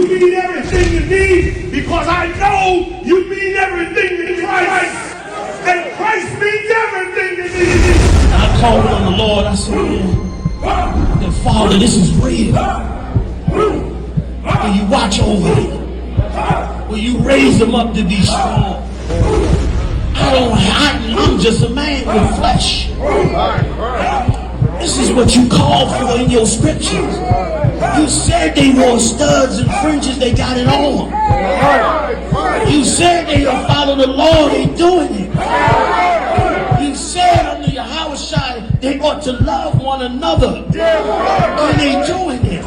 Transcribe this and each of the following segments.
You mean everything to me because I know you mean everything to Christ. And Christ means everything to me. And I called on the Lord. I said, yeah, Father, this is real. Will you watch over me? Will you raise them up to be strong? I'm just a man with flesh. This is what you called for in your scriptures. You said they wore studs and fringes, they got it on. You said they will follow the law, they doing it. You said under Yahanna they ought to love one another, and they doing it.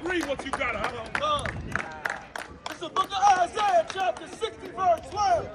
Read what you got, huh? It's the book of Isaiah, chapter 60, verse 12.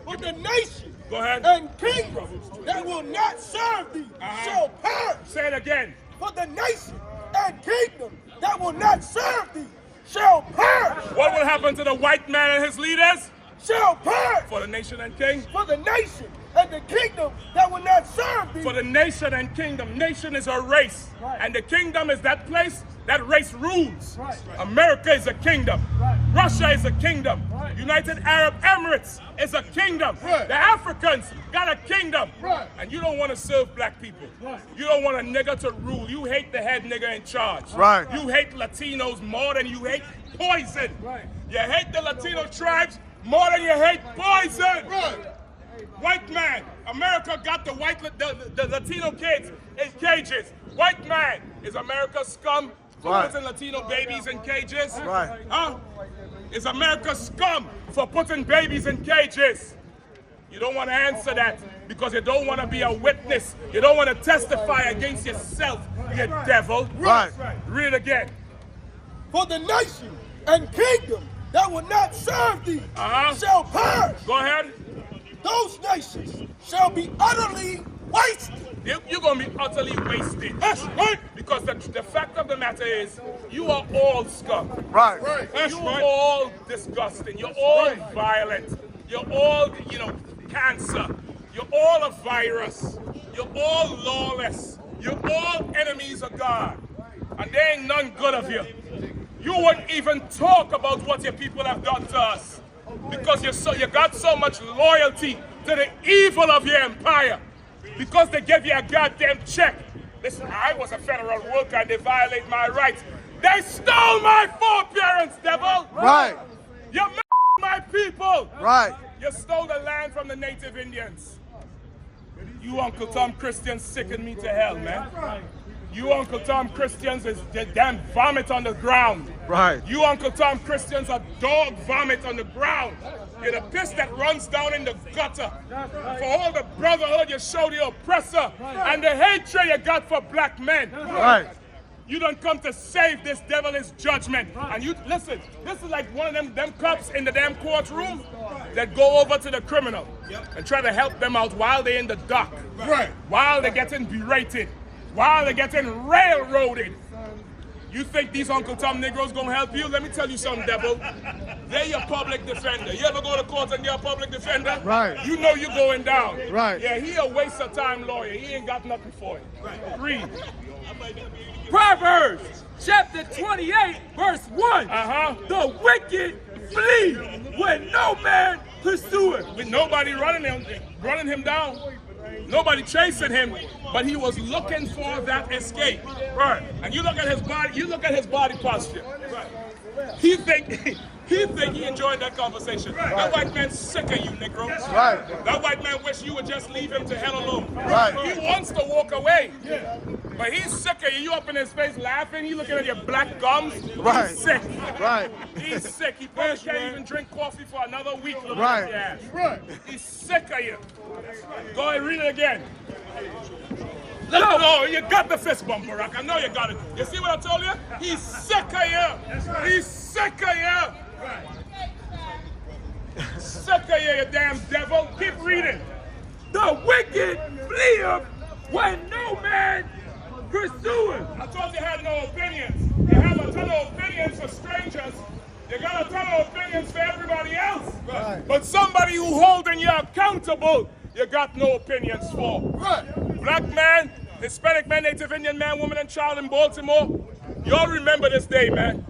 For the nation Go ahead. and kingdom that will not serve thee shall perish. Say it again. For the nation and kingdom that will not serve thee shall perish. What will happen to the white man and his leaders? Shall perish. For the nation and king? For the nation and the kingdom that will not serve thee. For the nation and kingdom. Nation is a race. Right. And the kingdom is that place that race rules. Right. America is a kingdom. Right. Russia is a kingdom. Right. United Arab Emirates is a kingdom. Right. The Africans got a kingdom. Right. And you don't want to serve black people. Right. You don't want a nigger to rule. You hate the head nigger in charge. Right. You hate Latinos more than you hate poison. Right. You hate the Latino tribes more than you hate poison. Right. White man, America got the Latino kids in cages. White man, is America scum for Right. putting Latino babies in cages? Right. Huh? Is America scum for putting babies in cages? You don't want to answer that because you don't want to be a witness. You don't want to testify against yourself, you devil. Right. Read it again. For the nation and kingdom that will not serve thee shall perish. Go ahead. Those nations shall be utterly wasted. You're going to be utterly wasted. That's right. Because the fact of the matter is, you are all scum. Right. That's You're right. all disgusting. You're all violent. You're all, cancer. You're all a virus. You're all lawless. You're all enemies of God. And there ain't none good of you. You wouldn't even talk about what your people have done to us. Because you got so much loyalty to the evil of your empire. Because they give you a goddamn check. Listen, I was a federal worker and they violate my rights. They stole my foreparents, devil! Right. You my people! Right. You stole the land from the native Indians. You Uncle Tom Christians sicken me to hell, man. You Uncle Tom Christians is the damn vomit on the ground. Right. You Uncle Tom Christians are dog vomit on the ground. You're the piss that runs down in the gutter. For all the brotherhood you show the oppressor and the hatred you got for black men. Right. You don't come to save this devilish judgment. And you listen, this is like one of them cops in the damn courtroom that go over to the criminal and try to help them out while they're in the dock. Right. While they're getting berated. While they're getting railroaded. You think these Uncle Tom Negroes gonna help you? Let me tell you something, devil. They're your public defender. You ever go to court and you're a public defender? Right. You know you're going down. Right. Yeah, he a waste of time lawyer. He ain't got nothing for you. Read. Proverbs chapter 28, verse 1. The wicked flee when no man pursueth. With nobody running him down. Nobody chasing him, but he was looking for that escape. Right. And you look at his body posture. Right. He think he enjoyed that conversation. Right. That white man's sick of you, Negroes. Right. That white man wish you would just leave him to hell alone. Right. He wants to walk away. Yeah. But he's sick of you. You up in his face laughing. He looking at your black gums. Right. He's sick. Right. He's sick. He probably can't even drink coffee for another week. Right. At your ass. He's sick of you. Go ahead, read it again. No, you got the fist bump, Barack. I know you got it. You see what I told you? He's sick of you. He's sick of you. Sick of you, you damn devil. Keep reading. The wicked fleeth when no man pursueth. I told you had no opinions. You have a ton of opinions for strangers. You got a ton of opinions for everybody else. Right. But somebody who holding your accountable, you got no opinions for. Right. Black man, Hispanic man, Native Indian man, woman, and child in Baltimore, y'all remember this day, man.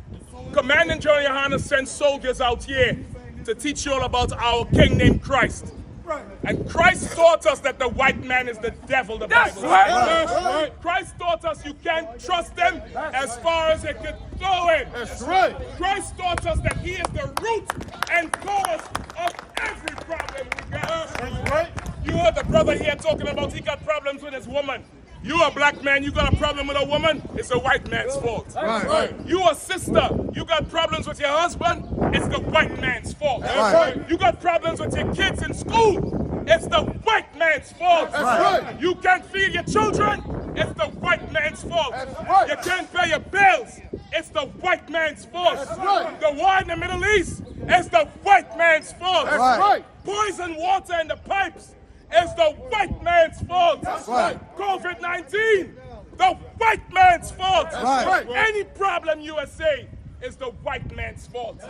Commanding General Yahanna sent soldiers out here to teach you all about our king named Christ. Right. And Christ taught us that the white man is the devil, the Bible says. That's right. Christ taught us you can't trust them as far as it could throw him. That's right. Christ taught us that he is the root and cause of every problem we got. That's right. You heard the brother here talking about he got problems with his woman. You a black man, you got a problem with a woman, it's a white man's fault. Right. You a sister, you got problems with your husband, it's the white man's fault. Right. You got problems with your kids in school, it's the white man's fault. That's right. You can't feed your children, it's the white man's fault. That's right. You can't pay your bills, it's the white man's fault. That's right. The war in the Middle East, it's the white man's fault. That's right. Poison water in the pipes, it's the white man's fault. That's right. COVID-19, the white man's fault. That's right. Any problem USA is the white man's fault.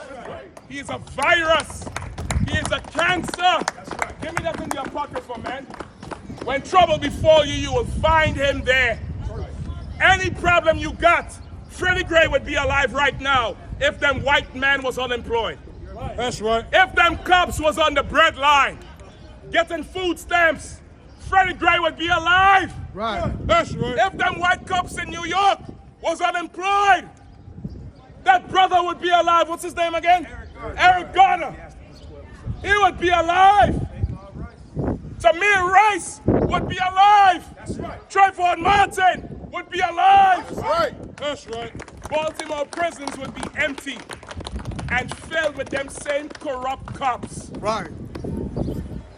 He is a virus. He is a cancer. Give me that in your pocket for man. When trouble befall you, you will find him there. Any problem you got, Freddie Gray would be alive right now if them white man was unemployed. That's right. If them cops was on the bread line, getting food stamps, Freddie Gray would be alive. Right. That's right. If them white cops in New York was unemployed, that brother would be alive. What's his name again? Eric Garner. He would be alive. Tamir Rice would be alive. That's right. Trayvon Martin would be alive. That's right. That's right. Baltimore prisons would be empty and filled with them same corrupt cops. Right.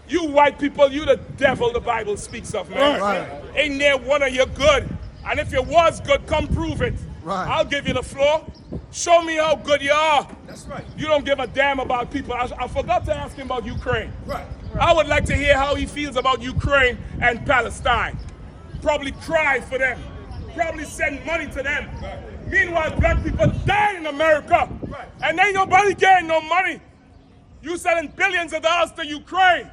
You white people, you the devil the Bible speaks of, man. Right. Ain't there one of you good? And if you was good, come prove it. Right. I'll give you the floor. Show me how good you are. That's right. You don't give a damn about people. I forgot to ask him about Ukraine. Right. I would like to hear how he feels about Ukraine and Palestine. Probably cry for them. Probably send money to them. Right. Meanwhile, black people die in America. Right. And ain't nobody getting no money. You selling billions of dollars to Ukraine.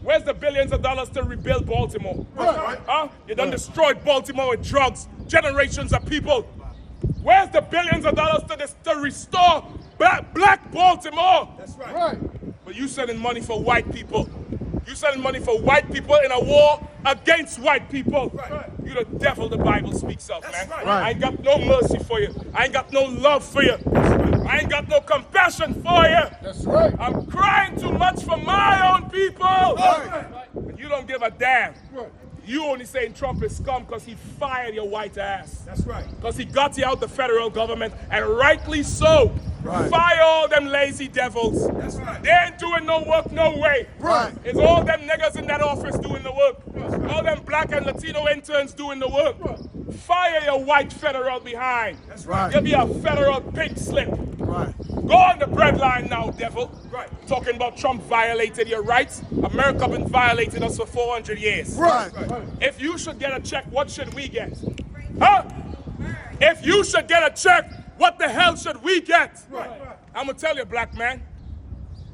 Where's the billions of dollars to rebuild Baltimore? Right. Huh? You done destroyed Baltimore with drugs, generations of people. Where's the billions of dollars to restore black Baltimore? That's right. Right. But you sending money for white people. You sending money for white people in a war against white people. Right. You the devil the Bible speaks of, man. Right. I ain't got no mercy for you. I ain't got no love for you. I ain't got no compassion for you. That's right. I'm crying too much for my own people. Right. But you don't give a damn. Right. You only saying Trump is scum because he fired your white ass. That's right. Because he got you out the federal government, and rightly so. Right. Fire all them lazy devils. That's right. They ain't doing no work, no way. Right. It's all them niggas in that office doing the work. All them black and Latino interns doing the work. Fire your white federal behind. That's right. You'll be a federal pink slip. Right. Go on the breadline now, devil. Right. Talking about Trump violated your rights. America been violating us for 400 years. Right. If you should get a check, what should we get? Huh? If you should get a check, what the hell should we get? Right. I'm going to tell you, black man.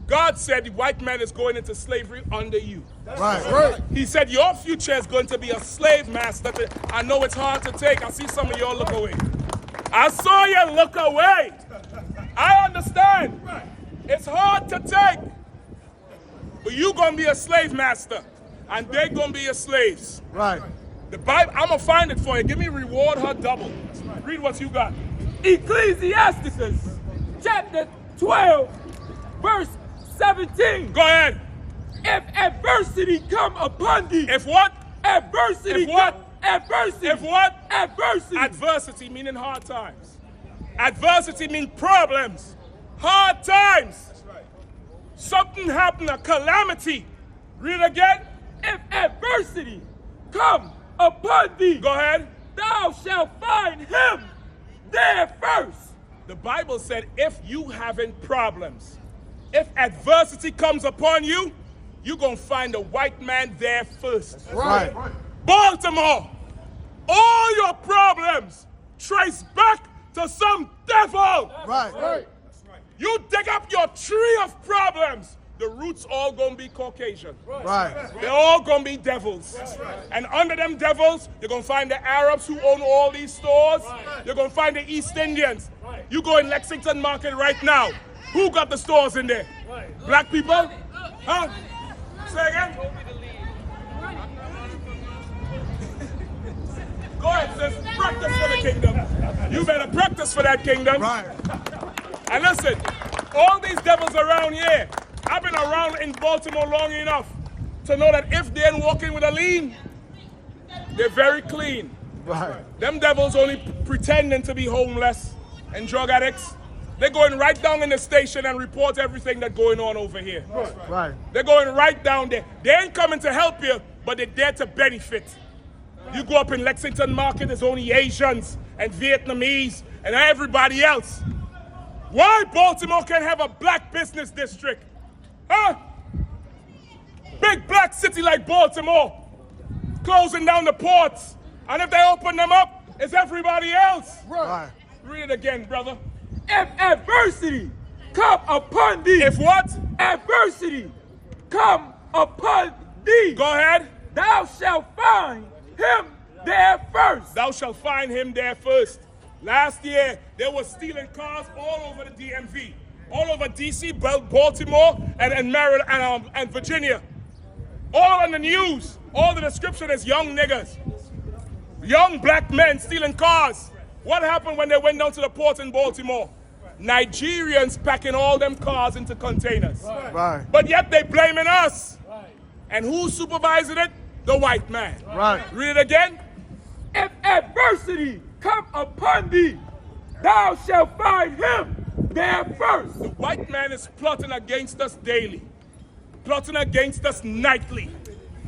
God said the white man is going into slavery under you. Right. Right. He said your future is going to be a slave master. I know it's hard to take. I see some of y'all look away. I saw you look away. I understand. It's hard to take. But you're going to be a slave master. And they're going to be your slaves. Right. The Bible, I'm going to find it for you. Give me reward her double. Read what you got. Ecclesiasticus chapter 12, verse 17. Go ahead. If adversity come upon thee. If what? Adversity. If what? Adversity. If what? Adversity. Adversity meaning hard times. Adversity means problems. Hard times. That's right. Something happened, a calamity. Read again. If adversity come upon thee. Go ahead. Thou shalt find him there first. The Bible said if you having problems, if adversity comes upon you, you're going to find a white man there first. Right. Baltimore, all your problems trace back to some devil. Right. Right. You dig up your tree of problems, the roots all gonna be Caucasian. Right. They're all gonna be devils. And under them devils, you're gonna find the Arabs who own all these stores. You're gonna find the East Indians. You go in Lexington Market right now. Who got the stores in there? Black people? Huh? Say again? Go ahead, sis. Practice for the kingdom. You better practice for that kingdom. Right. And listen, all these devils around here, I've been around in Baltimore long enough to know that if they ain't walking with a lean, they're very clean. Right. Them devils only pretending to be homeless and drug addicts. They're going right down in the station and report everything that's going on over here. Right. They're going right down there. They ain't coming to help you, but they're there to benefit. You go up in Lexington Market, there's only Asians and Vietnamese and everybody else. Why Baltimore can't have a black business district? Huh? Big black city like Baltimore, closing down the ports. And if they open them up, it's everybody else. Right. Read it again, brother. If adversity come upon thee. If what? Adversity come upon thee. Go ahead. Thou shalt find him there first. Thou shalt find him there first. Last year, they were stealing cars all over the DMV, all over DC, Baltimore, and Maryland, and Virginia. All on the news. All the description is young niggas. Young black men stealing cars. What happened when they went down to the port in Baltimore? Nigerians packing all them cars into containers. Right. But yet they blaming us. And who's supervising it? The white man. Right. Read it again. If adversity come upon thee, thou shalt find him there first. The white man is plotting against us daily, plotting against us nightly.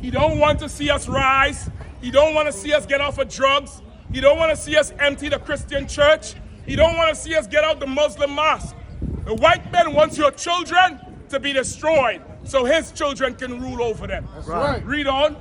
He don't want to see us rise. He don't want to see us get off of drugs. He don't want to see us empty the Christian church. He don't want to see us get out the Muslim mosque. The white man wants your children to be destroyed so his children can rule over them. That's right. Read on.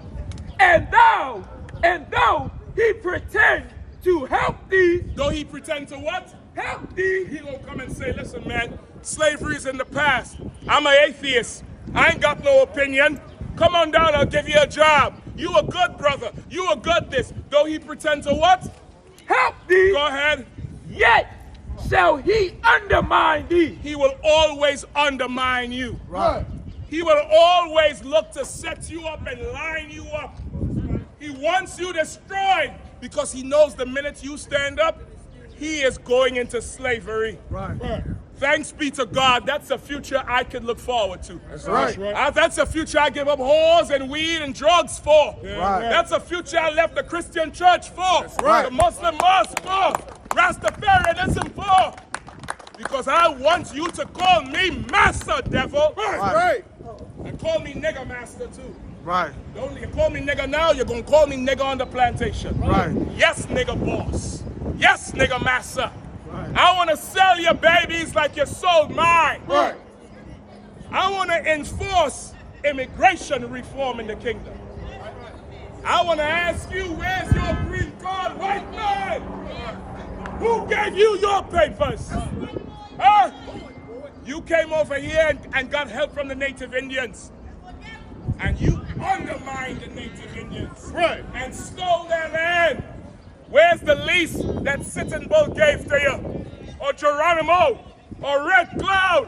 And though he pretend to help thee. Though he pretend to what? Help thee. He gonna come and say, listen, man, slavery is in the past. I'm an atheist. I ain't got no opinion. Come on down, I'll give you a job. You a good brother. You a good this. Though he pretend to what? Help thee. Go ahead. Yet shall he undermine thee. He will always undermine you. Right. He will always look to set you up and line you up. He wants you destroyed because he knows the minute you stand up, he is going into slavery. Right. Thanks be to God, that's a future I can look forward to. That's right. That's a future I give up whores and weed and drugs for. Right. That's a future I left the Christian church for. Right. The Muslim mosque for. Rastafarianism for. Because I want you to call me master, devil. Right. And call me nigger master too. Right. Don't you call me nigger now, you're gonna call me nigger on the plantation. Right. Yes, nigger boss. Yes, nigger master. Right. I wanna sell your babies like you sold mine. Right. I wanna enforce immigration reform in the kingdom. I wanna ask you, where's your green card, white man? Who gave you your papers? Huh? You came over here and got help from the native Indians. And you undermined the native Indians. Right. And stole their land. Where's the lease that Sitting Bull gave to you? Or Geronimo? Or Red Cloud?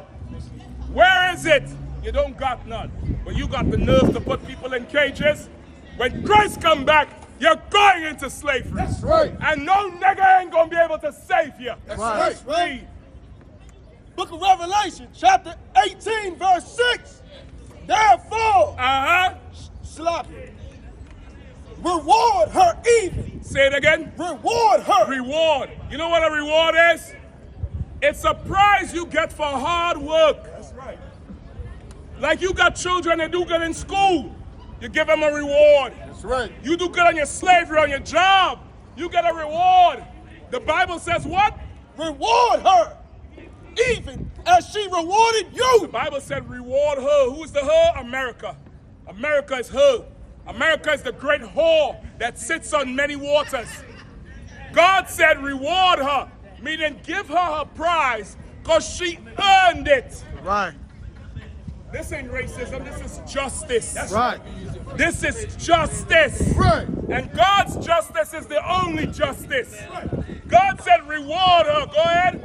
Where is it? You don't got none. But you got the nerve to put people in cages. When Christ come back, you're going into slavery. That's right. And no nigga ain't gonna be able to save you. That's right. Read. Book of Revelation, chapter 18, verse 6. Therefore, Slappy, reward her even. Say it again. Reward her. Reward. You know what a reward is? It's a prize you get for hard work. That's right. Like you got children that do good in school, you give them a reward. That's right. You do good on your slavery, on your job, you get a reward. The Bible says what? Reward her, even as she rewarded you. The Bible said reward her. Who is the her? America. America is her. America is the great whore that sits on many waters. God said reward her, meaning give her her prize because she earned it. Right. This ain't racism, this is justice. That's right. This is justice. Right. And God's justice is the only justice. God said reward her. Go ahead.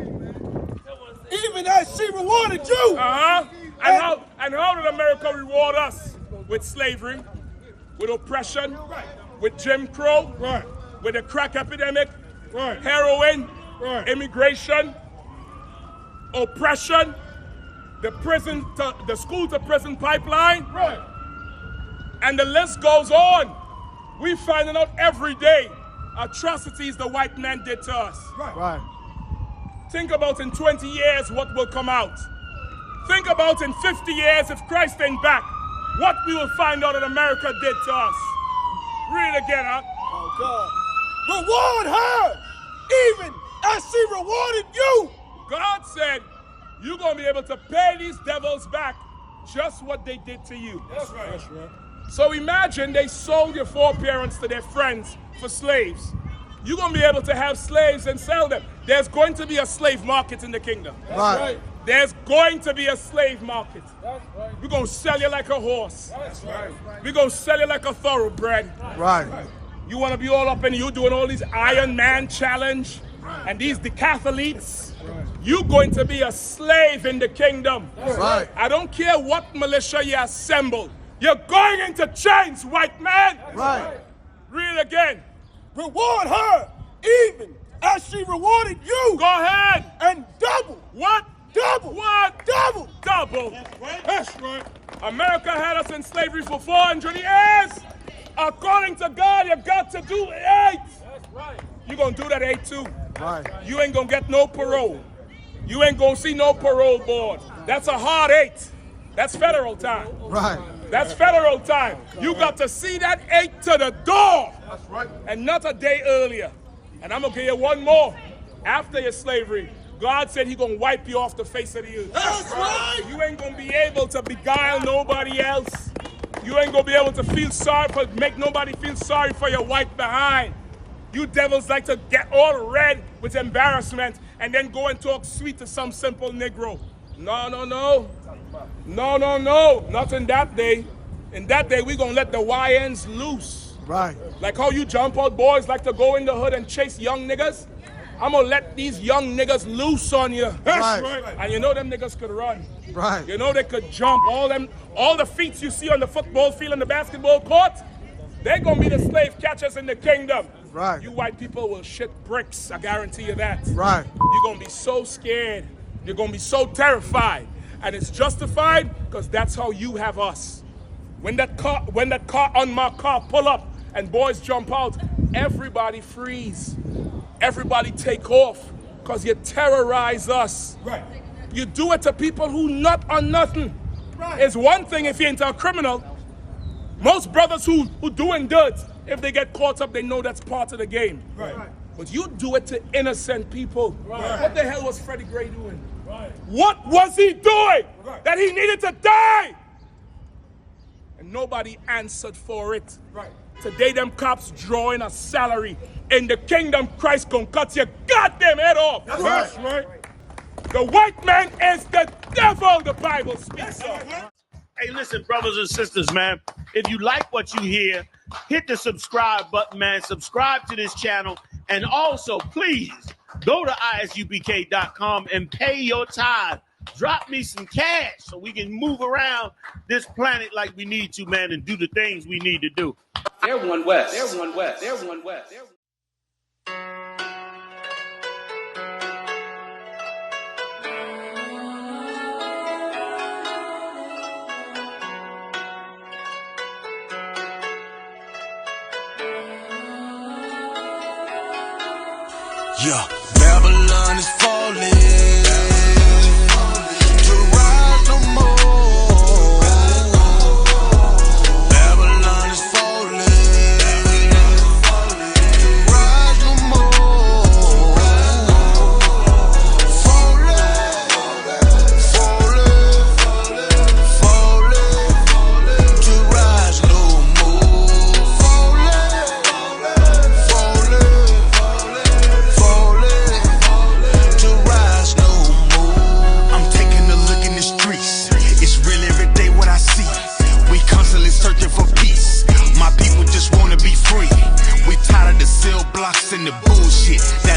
Even as she rewarded you. And how did America reward us? With slavery, with oppression, with Jim Crow, with the crack epidemic, heroin, immigration, oppression, the school to prison pipeline, and the list goes on. We finding out every day atrocities the white man did to us. Think about in 20 years what will come out. Think about in 50 years if Christ ain't back, what we will find out that America did to us. Read it again, huh? Oh God. Reward her, even as she rewarded you. God said, you're going to be able to pay these devils back just what they did to you. That's right. That's right. So imagine they sold your foreparents to their friends for slaves. You're going to be able to have slaves and sell them. There's going to be a slave market in the kingdom. That's right. There's going to be a slave market. That's right. We're going to sell you like a horse. That's right. We're going to sell you like a thoroughbred. Right. You want to be all up in you doing all these Iron Man challenge and these decathletes. You're going to be a slave in the kingdom. Right. I don't care what militia you assemble. You're going into chains, white man. Right. Read it again. Reward her, even as she rewarded you. Go ahead. And double. What? Double. What? Double. Double. That's right. That's right. America had us in slavery for 400 years. According to God, you got to do 8. That's right. You're going to do that 8 too. Right. You ain't going to get no parole. You ain't going to see no parole board. That's a hard 8. That's federal time. Right. That's federal time. You got to see that 8 to the door. That's right. And not a day earlier. And I'm going to give you one more. After your slavery, God said He's going to wipe you off the face of the earth. That's right. You ain't going to be able to beguile nobody else. You ain't going to be able to make nobody feel sorry for your white behind. You devils like to get all red with embarrassment and then go and talk sweet to some simple Negro. No, no, no. No, no, no. Not in that day. In that day, we're going to let the YNs loose. Right. Like how you jump out boys like to go in the hood and chase young niggas. I'm going to let these young niggas loose on you. That's right. And you know them niggas could run. Right. You know they could jump. All the feats you see on the football field and the basketball court, they're going to be the slave catchers in the kingdom. Right. You white people will shit bricks. I guarantee you that. Right. You're going to be so scared. You're going to be so terrified. And it's justified because that's how you have us. When that unmarked car pull up and boys jump out, everybody freeze. Everybody take off because you terrorize us. Right. You do it to people who not on nothing. Right. It's one thing if you're into a criminal. Most brothers who doing dirt, if they get caught up, they know that's part of the game. Right. But you do it to innocent people. Right. What the hell was Freddie Gray doing? Right. What was he doing that he needed to die? And nobody answered for it. Right. Today them cops drawing a salary. In the kingdom, Christ gonna cut your goddamn head off. That's right. The white man is the devil, the Bible speaks of. Hey, listen, brothers and sisters, man. If you like what you hear, hit the subscribe button, man. Subscribe to this channel. And also, please, go to ISUPK.com and pay your tithe. Drop me some cash so we can move around this planet like we need to, man, and do the things we need to do. They're one West. They're one West. They're one West. Yeah, Babylon is falling. To rise no more. Babylon is falling. To rise no more. Falling. To rise no more. Falling. To rise no listen to bullshit.